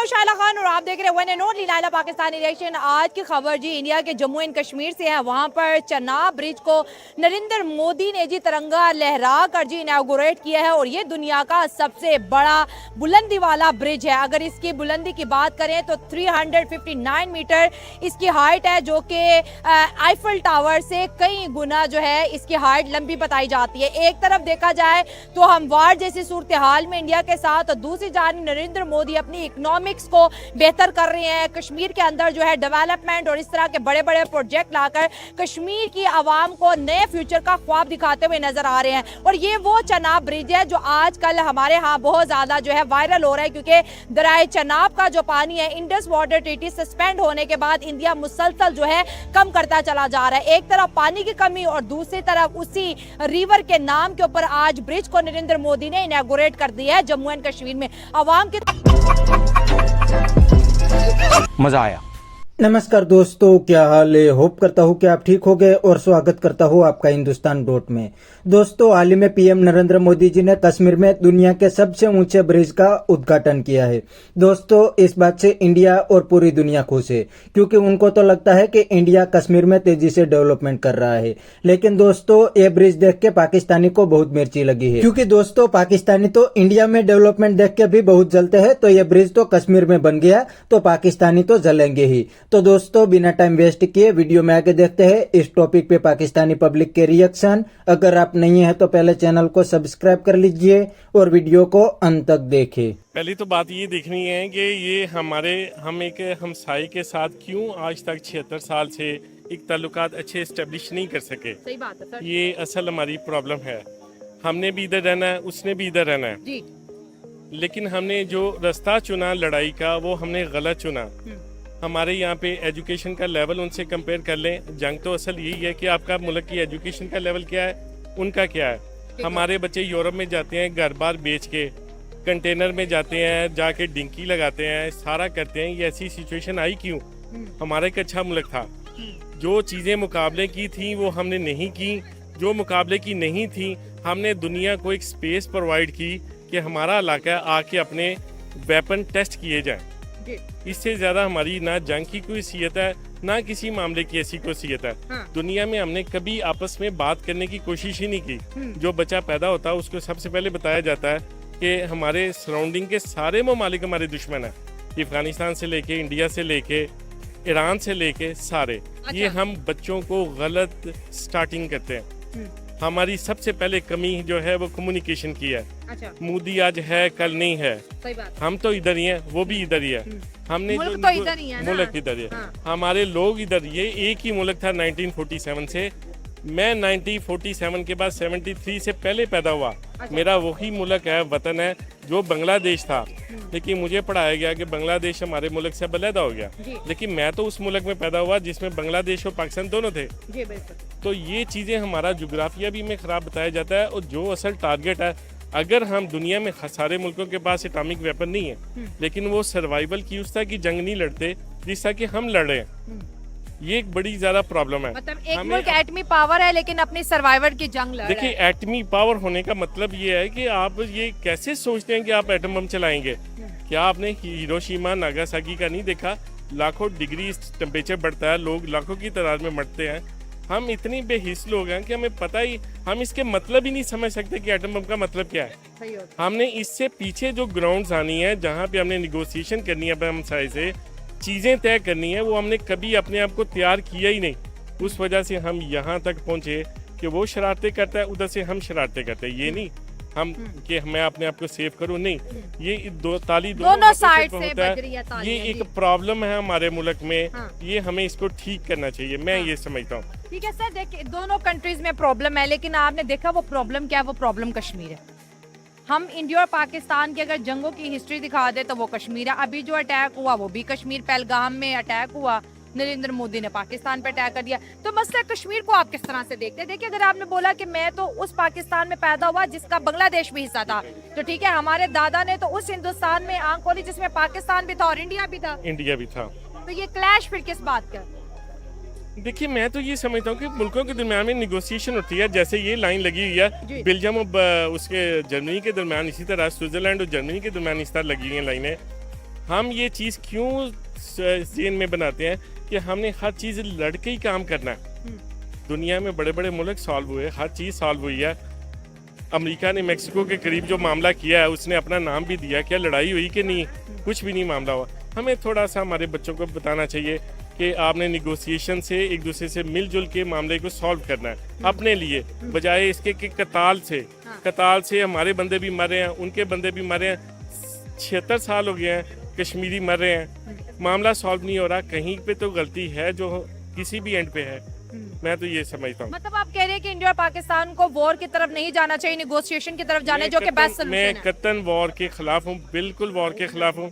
हूं शाइला खान और आप देख रहे हैं one and only Laila Pakistani reaction. आज की खबर जी इंडिया के जम्मू एंड कश्मीर से है। वहां पर चनाब ब्रिज को नरेंद्र मोदी ने जी तिरंगा लहरा कर जी इनॉग्रेट किया है और ये दुनिया का सबसे बड़ा बुलंदी वाला ब्रिज है। अगर इसकी बुलंदी की बात करें तो 359 मीटर इसकी हाइट है, जो कि आईफल टावर से कई गुना जो है इसकी हाइट लंबी बताई जाती है। एक तरफ देखा जाए तो हम वार जैसी सूरत हाल में इंडिया के साथ, और दूसरी जानिब नरेंद्र मोदी अपनी इकोनॉमिक्स को बेहतर कर रहे हैं। कश्मीर के अंदर जो है डेवलपमेंट और इस तरह के बड़े बड़े प्रोजेक्ट लाकर कश्मीर की आवाम को नए फ्यूचर का ख्वाब दिखाते हुए नजर आ रहे हैं। और ये वो चनाब ब्रिज है जो आजकल हमारे यहाँ बहुत ज्यादा जो है वायरल हो रहा है, क्योंकि दरियाए चनाब का जो पानी है इंडस वाटर ट्रीटी सस्पेंड होने के बाद इंडिया मुसलसल जो है कम करता चला जा रहा है। एक तरफ पानी की कमी और दूसरी तरफ उसी रिवर के नाम के ऊपर आज ब्रिज को नरेंद्र मोदी ने इनॉग्रेट कर दिया है जम्मू एंड कश्मीर में। आवाम की मजा आया। नमस्कार दोस्तों, क्या हाल है? होप करता हूँ कि आप ठीक हो गए और स्वागत करता हूँ आपका हिंदुस्तान डॉट में। दोस्तों, हाल ही में पीएम नरेंद्र मोदी जी ने कश्मीर में दुनिया के सबसे ऊंचे ब्रिज का उद्घाटन किया है। दोस्तों, इस बात से इंडिया और पूरी दुनिया खुश है, क्योंकि उनको तो लगता है कि इंडिया कश्मीर में तेजी से डेवलपमेंट कर रहा है। लेकिन दोस्तों, ये ब्रिज देख के पाकिस्तानी को बहुत मिर्ची लगी है, क्योंकि दोस्तों पाकिस्तानी तो इंडिया में डेवलपमेंट देख के भी बहुत जलते हैं। तो ये ब्रिज तो कश्मीर में बन गया तो पाकिस्तानी तो जलेंगे ही। तो दोस्तों, बिना टाइम वेस्ट किए वीडियो में आगे देखते हैं इस टॉपिक पे पाकिस्तानी पब्लिक के रिएक्शन। अगर आप नहीं है तो पहले चैनल को सब्सक्राइब कर लीजिए और वीडियो को अंत तक देखें। पहली तो बात ये देखनी है कि ये हम एक हमसाई के साथ क्यों आज तक 76 साल से एक ताल्लुकात अच्छे इस्टेब्लिश नहीं कर सके। सही बात है सर। ये असल हमारी प्रॉब्लम है। हमने भी इधर रहना है, उसने भी इधर रहना है जी। लेकिन हमने जो रास्ता चुना लड़ाई का वो हमने गलत चुना। हमारे यहाँ पे एजुकेशन का लेवल उनसे कंपेयर कर लें। जंग तो असल यही है कि आपका मुल्क की एजुकेशन का लेवल क्या है, उनका क्या है। हमारे बच्चे यूरोप में जाते हैं घर बार बेच के, कंटेनर में जाते हैं, जाके डिंकी लगाते हैं, सारा करते हैं। ये ऐसी सिचुएशन आई क्यों? हमारा एक अच्छा मुल्क था। जो चीज़ें मुकाबले की थी वो हमने नहीं की। जो मुकाबले की नहीं थी हमने दुनिया को एक स्पेस प्रोवाइड की कि हमारा इलाका आके अपने वेपन टेस्ट किए जाएं। इससे ज्यादा हमारी ना जंग की कोई हैसियत है, ना किसी मामले की ऐसी कोई हैसियत है। हाँ। दुनिया में हमने कभी आपस में बात करने की कोशिश ही नहीं की। जो बच्चा पैदा होता है उसको सबसे पहले बताया जाता है कि हमारे सराउंडिंग के सारे ममालिक हमारे दुश्मन है। अफगानिस्तान से लेके, इंडिया से लेके, ईरान से लेके सारे। अच्छा। ये हम बच्चों को गलत स्टार्टिंग करते हैं। हमारी सबसे पहले कमी जो है वो कम्युनिकेशन की है। अच्छा। मोदी आज है कल नहीं है। सही बात। हम तो इधर ही हैं, वो भी इधर ही है। हमने मुल्क जो तो इधर ही है ना। मुल्क इधर ही है। हाँ। हमारे लोग इधर, ये एक ही मुल्क था 1947 से। मैं 1947 के बाद 73 से पहले पैदा हुआ। अच्छा। मेरा वही मुल्क है, वतन है जो बांग्लादेश था। लेकिन मुझे पढ़ाया गया कि बांग्लादेश हमारे मुल्क से अलहदा हो गया। लेकिन मैं तो उस मुल्क में पैदा हुआ जिसमें बांग्लादेश और पाकिस्तान दोनों थे। जी बिल्कुल। तो ये चीज़ें हमारा जोग्राफिया भी में ख़राब बताया जाता है। और जो असल टारगेट है, अगर हम दुनिया में सारे मुल्कों के पास एटॉमिक वेपन नहीं है लेकिन वो सर्वाइवल की उस तरह की जंग नहीं लड़ते जिस तरह की हम लड़ रहे हैं, ये एक बड़ी ज्यादा प्रॉब्लम है। मतलब एक मुल्क एटमी पावर है लेकिन अपनी सर्वाइवर की जंग लड़ रहा है। देखिए, एटमी पावर होने का मतलब ये है कि आप ये कैसे सोचते हैं कि आप एटम बम चलाएंगे। क्या आपने हिरोशिमा नागासाकी का नहीं देखा? लाखों डिग्री टेम्परेचर बढ़ता है, लोग लाखों की तादाद में मरते हैं। हम इतनी बेहिस लोग हैं कि हमें पता ही, हम इसके मतलब ही नहीं समझ सकते कि एटम बम का मतलब क्या है। सही होता। हमने इससे पीछे जो ग्राउंड्स आनी है, जहाँ पे हमने निगोशिएशन करनी है, हमसाए से चीज़ें तय करनी है, वो हमने कभी अपने आप को तैयार किया ही नहीं। उस वजह से हम यहाँ तक पहुँचे कि वो शरारतें करता है, उधर से हम शरारतें करते हैं। ये नहीं हम कि मैं अपने आप को सेव करूं, नहीं। ये दोनों साइड से होता बज रही है है। तालियां। ये एक प्रॉब्लम है हमारे मुल्क में। हाँ। ये हमें इसको ठीक करना चाहिए, मैं हाँ। ये समझता हूँ। ठीक है सर, देखिए दोनों कंट्रीज में प्रॉब्लम है, लेकिन आपने देखा वो प्रॉब्लम क्या है? वो प्रॉब्लम कश्मीर है। हम इंडिया और पाकिस्तान की अगर जंगों की हिस्ट्री दिखा दे तो वो कश्मीर है। अभी जो अटैक हुआ वो भी कश्मीर, पहलगाम में अटैक हुआ, नरेंद्र मोदी ने पाकिस्तान पे अटैक कर दिया। तो मसला कश्मीर को आप किस तरह से देखते हैं? देखिए, अगर आपने बोला कि मैं तो उस पाकिस्तान में पैदा हुआ जिसका बांग्लादेश भी हिस्सा था, तो ठीक है, हमारे दादा ने तो उस हिंदुस्तान में आंख खोली जिसमें पाकिस्तान भी था और इंडिया भी था। इंडिया भी था। तो ये क्लैश फिर किस बात का? देखिए, मैं तो ये समझता हूँ कि मुल्कों के दरमियान में निगोशिएशन होती है। जैसे ये लाइन लगी हुई है बेल्जियम और उसके जर्मनी के दरमियान, इसी तरह स्विट्जरलैंड और जर्मनी के दरमियान इस तरह लगी हुई है लाइनें। हम ये चीज़ क्यों ज़हन में बनाते हैं कि हमने हर चीज़ लड़के ही काम करना है। दुनिया में बड़े बड़े मुल्क सॉल्व हुए, हर चीज़ सॉल्व हुई है। अमेरिका ने मेक्सिको के करीब जो मामला किया है उसने अपना नाम भी दिया, क्या लड़ाई हुई कि नहीं, कुछ भी नहीं मामला हुआ। हमें थोड़ा सा हमारे बच्चों को बताना चाहिए कि आपने निगोशिएशन से एक दूसरे से मिलजुल के मामले को सॉल्व करना है अपने लिए, बजाय इसके कि कताल से हमारे बंदे भी मर रहे हैं, उनके बंदे भी मर रहे हैं। 76 साल हो गए हैं, कश्मीरी मर रहे हैं, मामला सॉल्व नहीं हो रहा। कहीं पे तो गलती है जो किसी भी एंड पे है। मैं तो ये समझता हूँ। मतलब आप कह रहे हैं कि इंडिया और पाकिस्तान को वॉर की तरफ नहीं जाना चाहिए, नेगोशिएशन की तरफ जाने जो कि बेस्ट सॉल्यूशन है। मैं कतन वॉर के खिलाफ हूँ, बिल्कुल वॉर के खिलाफ हूँ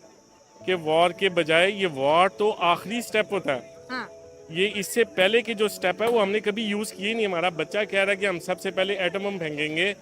कि वॉर के बजाय ये वॉर तो आखिरी स्टेप होता है। हाँ। ये इससे पहले के जो स्टेप है वो हमने कभी यूज किए नहीं। हमारा बच्चा कह रहा है कि हम सबसे पहले एटम बम फेंकेंगे,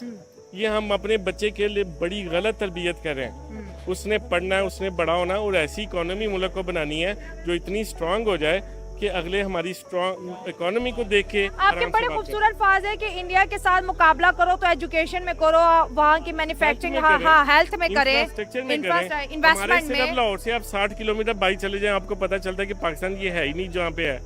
ये हम अपने बच्चे के लिए बड़ी गलत तरबियत कर रहे हैं। उसने पढ़ना है, उसने बड़ा होना और ऐसी इकोनॉमी मुल्क को बनानी है जो इतनी स्ट्रांग हो जाए कि अगले हमारी स्ट्रांग इकोनॉमी को देख के आपके बड़े खूबसूरत फाज है कि इंडिया के साथ मुकाबला करो तो एजुकेशन में करो, वहाँ की मैन्युफैक्चरिंग, हाँ हेल्थ में करे, इन्वेस्टमेंट में। लाहौर से आप 60 किलोमीटर बाइक चले जाएं, आपको पता चलता है कि पाकिस्तान ये है ही नहीं जहाँ पे है।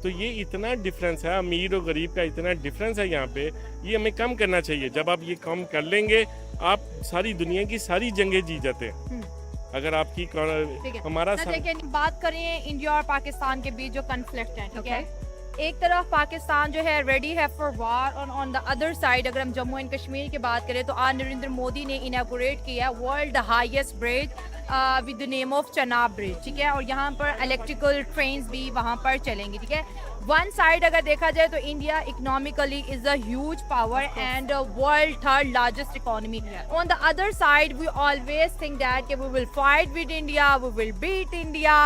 तो ये इतना डिफरेंस है, अमीर और गरीब का इतना डिफरेंस है यहाँ पे, ये हमें कम करना चाहिए। जब आप ये कम कर लेंगे, आप सारी दुनिया की सारी जंगें जीत जाते हैं। अगर आपकी हमारा देखिए, बात करें इंडिया और पाकिस्तान के बीच जो कन्फ्लिक्ट है, ठीक है, एक तरफ पाकिस्तान जो है रेडी है फॉर वार, और ऑन द अदर साइड अगर हम जम्मू एंड कश्मीर की बात करें तो आज नरेंद्र मोदी ने इनॉग्रेट किया world highest bridge with the name of Chenab bridge, ठीक है, और यहाँ पर इलेक्ट्रिकल ट्रेन्स भी वहाँ पर चलेंगी, ठीक है। वन साइड अगर देखा जाए तो India economically is a huge power and world third largest economy. On the other side we always think that we will fight with India, we will beat India.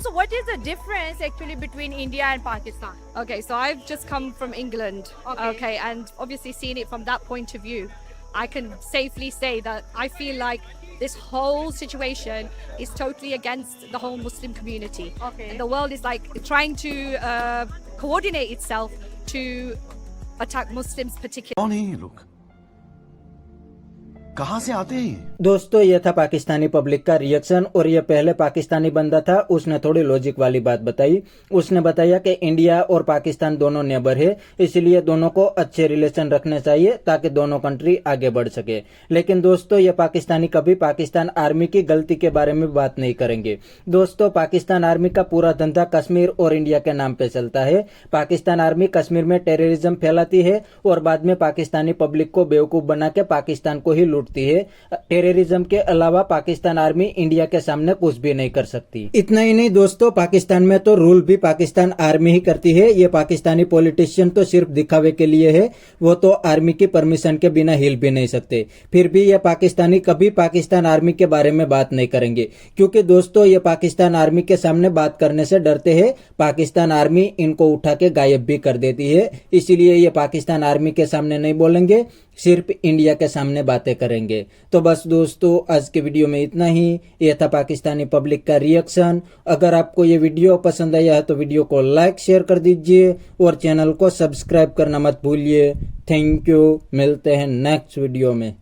So what is the difference actually between India and Pakistan? Okay, so I've just come from England. Okay, and obviously seeing it from that point of view, I can safely say that I feel like this whole situation is totally against the whole Muslim community. Okay. And the world is like trying to coordinate itself to attack Muslims particularly. कौन है ये लोग? कहाँ से आते हैं? दोस्तों, ये था पाकिस्तानी पब्लिक का रिएक्शन। और ये पहले पाकिस्तानी बंदा था, उसने थोड़ी लॉजिक वाली बात बताई। उसने बताया कि इंडिया और पाकिस्तान दोनों नेबर है, इसलिए दोनों को अच्छे रिलेशन रखने चाहिए ताकि दोनों कंट्री आगे बढ़ सके। लेकिन दोस्तों, ये पाकिस्तानी कभी पाकिस्तान आर्मी की गलती के बारे में बात नहीं करेंगे। दोस्तों, पाकिस्तान आर्मी का पूरा धंधा कश्मीर और इंडिया के नाम पे चलता है। पाकिस्तान आर्मी कश्मीर में टेररिज्म फैलाती है और बाद में पाकिस्तानी पब्लिक को बेवकूफ बना के पाकिस्तान को ही लूटती है। टेररिज्म के अलावा पाकिस्तान आर्मी इंडिया के सामने कुछ भी नहीं कर सकती। इतना ही नहीं दोस्तों, पाकिस्तान में तो रूल भी पाकिस्तान आर्मी ही करती है। ये पाकिस्तानी पॉलिटिशियन तो सिर्फ दिखावे के लिए है, वो तो आर्मी की परमिशन के बिना हिल भी नहीं सकते। फिर भी ये पाकिस्तानी कभी पाकिस्तान आर्मी के बारे में बात नहीं करेंगे, क्योंकि दोस्तों ये पाकिस्तान आर्मी के सामने बात करने से डरते हैं। पाकिस्तान आर्मी इनको उठा के गायब भी कर देती है, इसीलिए ये पाकिस्तान आर्मी के सामने नहीं बोलेंगे, सिर्फ इंडिया के सामने बातें करेंगे। तो बस दोस्तों, आज के वीडियो में इतना ही। यह था पाकिस्तानी पब्लिक का रिएक्शन। अगर आपको ये वीडियो पसंद आया है तो वीडियो को लाइक शेयर कर दीजिए और चैनल को सब्सक्राइब करना मत भूलिए। थैंक यू, मिलते हैं नेक्स्ट वीडियो में।